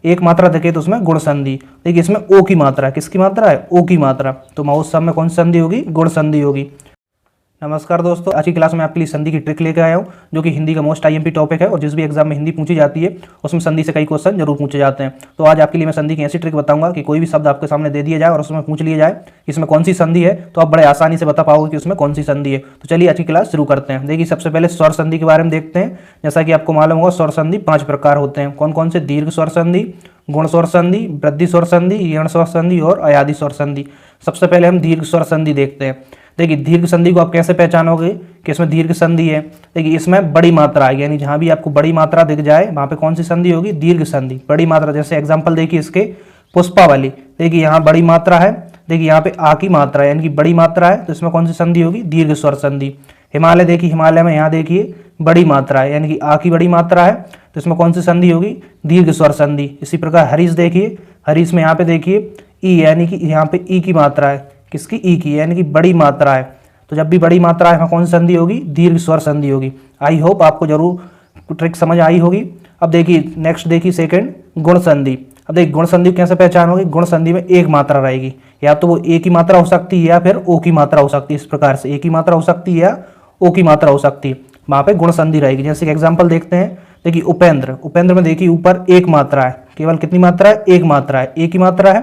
एक मात्रा दिखे तो उसमें गुण संधि। देखिए इसमें ओ की मात्रा है, किसकी मात्रा है, ओ की मात्रा, तो महोत्सव में कौन सी संधि होगी, गुण संधि होगी। नमस्कार दोस्तों, आज की क्लास में आपके लिए संधि की ट्रिक लेकर आया हूं, जो कि हिंदी का मोस्ट आईएमपी टॉपिक है और जिस भी एग्जाम में हिंदी पूछी जाती है उसमें संधि से कई क्वेश्चन जरूर पूछे जाते हैं। तो आज आपके लिए मैं संधि की ऐसी ट्रिक बताऊंगा कि कोई भी शब्द आपके सामने दे दिया जाए और उसमें पूछ लिया जाए इसमें कौन सी संधि है, तो आप बड़े आसानी से बता पाओगे कि उसमें कौन सी संधि है। तो चलिए आज की क्लास शुरू करते हैं। देखिए सबसे पहले स्वर संधि के बारे में देखते हैं। जैसा कि आपको मालूम होगा स्वर संधि 5 प्रकार होते हैं। कौन कौन से, दीर्घ स्वर संधि, गुण स्वर संधि, वृद्धि स्वर संधि, यण स्वर संधि और अयादि स्वर संधि। सबसे पहले हम दीर्घ स्वर संधि देखते हैं। देखिए दीर्घ संधि को आप कैसे पहचानोगे कि इसमें दीर्घ संधि है। देखिए इसमें बड़ी मात्रा है, यानी जहां भी आपको बड़ी मात्रा दिख जाए वहां पे कौन सी संधि होगी, दीर्घ संधि, बड़ी मात्रा। जैसे एग्जांपल देखिए इसके पुष्पावली, देखिए यहाँ बड़ी मात्रा है, देखिए यहाँ पे आ की मात्रा है यानी कि बड़ी मात्रा है, तो इसमें कौन सी संधि होगी, दीर्घ स्वर संधि। हिमालय देखिए, हिमालय में यहाँ देखिए बड़ी मात्रा है यानी कि आ की बड़ी मात्रा है, तो इसमें कौन सी संधि होगी, दीर्घ स्वर संधि। इसी प्रकार हरीश देखिए, हरीश में यहाँ पे देखिए ई यानी कि यहाँ पे ई की मात्रा है, किसकी, ई की, यानी कि बड़ी मात्रा है। तो जब भी बड़ी मात्रा है वहाँ कौन सी संधि होगी, दीर्घ स्वर संधि होगी। आई होप आपको जरूर ट्रिक समझ आई होगी। अब देखिए नेक्स्ट देखिए सेकंड, गुण संधि। अब देखिए गुण संधि कैसे पहचान होगी, गुण संधि में एक मात्रा रहेगी, या तो वो ए की मात्रा हो सकती है या फिर ओ की मात्रा हो सकती है। इस प्रकार से ए की मात्रा हो सकती है या ओ की मात्रा हो सकती है, वहाँ पे गुण संधि रहेगी। जैसे एग्जाम्पल देखते हैं, देखिए उपेंद्र, उपेंद्र में देखिए ऊपर एक मात्रा है, केवल कितनी मात्रा है, एक मात्रा है, ए की मात्रा है,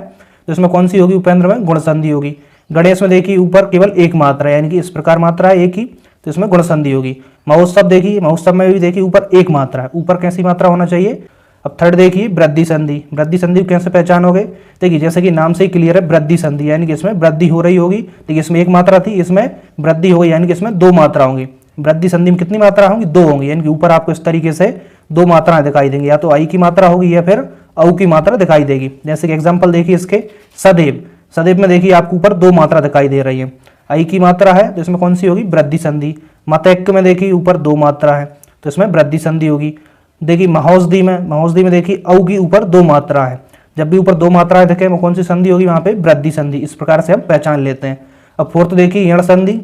तो इसमें कौन सी होगी, उपेंद्र में गुण संधि होगी। गणेश में देखिए ऊपर केवल एक मात्रा है यानी कि इस प्रकार मात्रा है एक ही, तो इसमें गुण संधि होगी। महोत्सव देखिए, महोत्सव में भी देखिए ऊपर एक मात्रा है, ऊपर कैसी मात्रा होना चाहिए। अब थर्ड देखिए वृद्धि संधि। वृद्धि संधि कैसे पहचानोगे, देखिए जैसे कि नाम से ही क्लियर है वृद्धि संधि, यानी कि इसमें वृद्धि हो रही होगी। देखिए इसमें एक मात्रा थी, इसमें वृद्धि होगी यानी कि इसमें 2 मात्रा होंगी। वृद्धि संधि में कितनी मात्रा होंगी, 2 होंगी, यानी कि ऊपर आपको इस तरीके से 2 मात्राएं दिखाई देंगी, या तो आई की मात्रा होगी या फिर औ की मात्रा दिखाई देगी। जैसे कि एग्जाम्पल देखिए इसके सदैव, सदैव में देखिए आपको ऊपर 2 मात्रा दिखाई दे रही है, आई की मात्रा है, तो इसमें कौन सी होगी, वृद्धि संधि। मतैक्य में देखिए ऊपर 2 मात्रा है, तो इसमें वृद्धि संधि होगी। देखिए महोषधि में, महोषधि में देखिए औ की ऊपर 2 मात्रा है, जब भी ऊपर 2 मात्राएं दिखे वो कौन सी संधि होगी, वहां पे वृद्धि संधि। इस प्रकार से हम पहचान लेते हैं। अब फोर्थ देखिए यण संधि।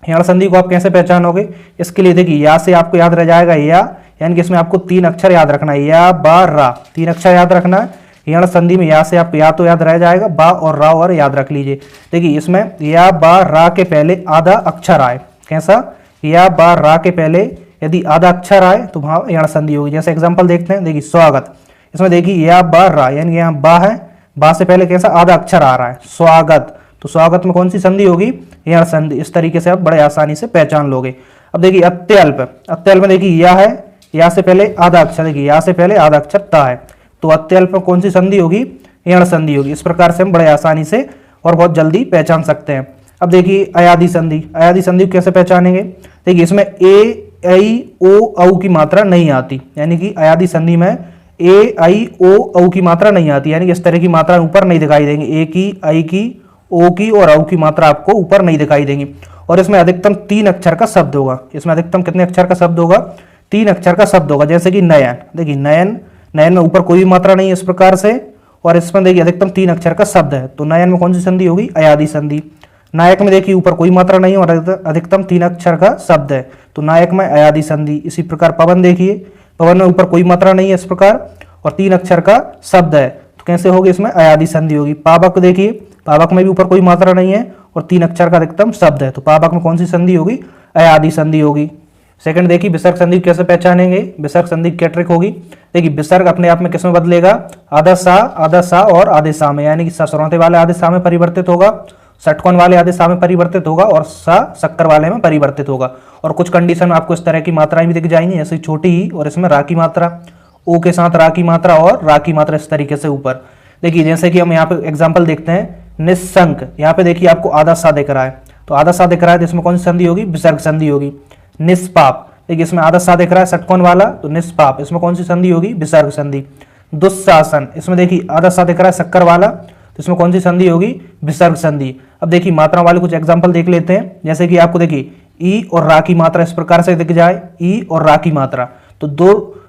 यण संधि को आप कैसे पहचानोगे, इसके लिए देखिए या से आपको याद रह जाएगा या, यानी कि इसमें आपको 3 अक्षर याद रखना है, या बा रा, 3 अक्षर याद रखना है। यण संधि में या से आपको या तो याद रह जाएगा, बा और रा और याद रख लीजिए। देखिए इसमें या बा रा के पहले आधा अक्षर आए, कैसा, या बा रा के पहले यदि आधा अक्षर आए तो वहां यण संधि होगी। जैसे एग्जांपल देखते हैं, देखिए स्वागत, इसमें देखिए या बा रा यानी यहाँ बा है, बा से पहले कैसा आधा अक्षर आ रहा है, स्वागत, तो स्वागत में कौन सी संधि होगी, यण संधि। इस तरीके से आप बड़े आसानी से पहचान लोगे। अब देखिए अत्यल्प, अत्यल्प में देखिए या है, या से पहले आधा अक्षर, देखिए या से पहले आधा अक्षर ता है, तो अत्यल्प में कौन सी संधि होगी, यण संधि होगी। इस प्रकार से हम बड़े आसानी से और बहुत जल्दी पहचान सकते हैं। अब देखिए अयादि संधि। अयादि संधि कैसे पहचानेंगे, देखिए इसमें ए आई ओ औ की मात्रा नहीं आती, यानी कि अयादि संधि में ए आई ओ औ की मात्रा नहीं आती, यानी कि इस तरह की मात्रा ऊपर नहीं दिखाई देंगी, ए की, आई की, ओ की और औ की मात्रा आपको ऊपर नहीं दिखाई देंगी। और इसमें अधिकतम 3 अक्षर का शब्द होगा। इसमें अधिकतम कितने अक्षर का शब्द होगा, 3 अक्षर का शब्द होगा। जैसे कि नयन, देखिए नयन, नयन में ऊपर कोई भी मात्रा नहीं है इस प्रकार से, और इसमें देखिए अधिकतम 3 अक्षर का शब्द है, तो नयन में कौन सी संधि होगी, अयादि संधि। नायक में देखिए ऊपर कोई मात्रा नहीं है और अधिकतम 3 अक्षर का शब्द है, तो नायक में अयादि संधि। इसी प्रकार पवन देखिए, पवन में ऊपर कोई मात्रा नहीं है इस प्रकार और 3 अक्षर का शब्द है, तो कैसे होगी, इसमें अयादि संधि होगी। पावक देखिए, पावक में भी ऊपर कोई मात्रा नहीं है और 3 अक्षर का अधिकतम शब्द है, तो पावक में कौन सी संधि होगी, अयादि संधि होगी। सेकंड देखिए विसर्ग संधि कैसे पहचानेंगे। विसर्ग संधि क्या ट्रिक होगी, देखिए विसर्ग अपने आप में किसमें बदलेगा, आधा सा और आधे सा में, यानी कि ससुराते वाले आधे सा में परिवर्तित होगा, षटकोण वाले आधे सा में परिवर्तित होगा और सा शक्कर वाले में परिवर्तित होगा। और कुछ कंडीशन में आपको इस तरह की मात्राएं भी दिख जाएंगी, जैसे छोटी ही और इसमें रा की मात्रा, ओ के साथ रा की मात्रा और रा की मात्रा इस तरीके से ऊपर। देखिए जैसे कि हम यहाँ पे एग्जाम्पल देखते हैं, निशंक, यहाँ पे देखिए आपको आधा सा दिख रहा है, तो आधा सा दिख रहा है तो इसमें कौन सी संधि होगी, विसर्ग संधि होगी। निष्पाप, देखिए इसमें आधा सा दिख रहा है षटकोण वाला, तो निष्पाप, इसमें कौन सी संधि होगी, विसर्ग संधि। दुस्शासन, इसमें देखिए आधा सा दिख रहा है शक्कर वाला, तो इसमें कौन सी संधि होगी, विसर्ग संधि। अब देखिए मात्रा वाले कुछ एग्जाम्पल देख लेते हैं, जैसे कि आपको देखिए ई और रा की मात्रा इस प्रकार से दिख जाए, ई और रा की मात्रा, तो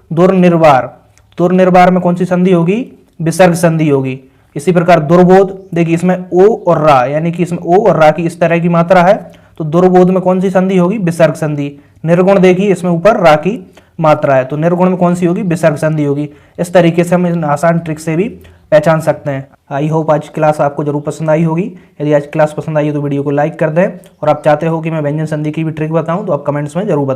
दुर्निर्वार, दुर्निर्वार में कौन सी संधि होगी, विसर्ग संधि होगी। इसी प्रकार दुर्बोध, देखिए इसमें ओ और रा, यानी कि इसमें ओ और रा की इस तरह की मात्रा है, तो दुर्बोध में कौन सी संधि होगी, विसर्ग संधि। निर्गुण देखिए इसमें ऊपर रा की मात्रा है, तो निर्गुण में कौन सी होगी, विसर्ग संधि होगी। इस तरीके से हम इन आसान ट्रिक से भी पहचान सकते हैं। आई होप आज की क्लास आपको जरूर पसंद आई होगी। यदि आज की क्लास पसंद आई हो तो वीडियो को लाइक कर दें, और आप चाहते हो कि मैं व्यंजन संधि की भी ट्रिक बताऊं तो आप कमेंट्स में जरूर बताएं।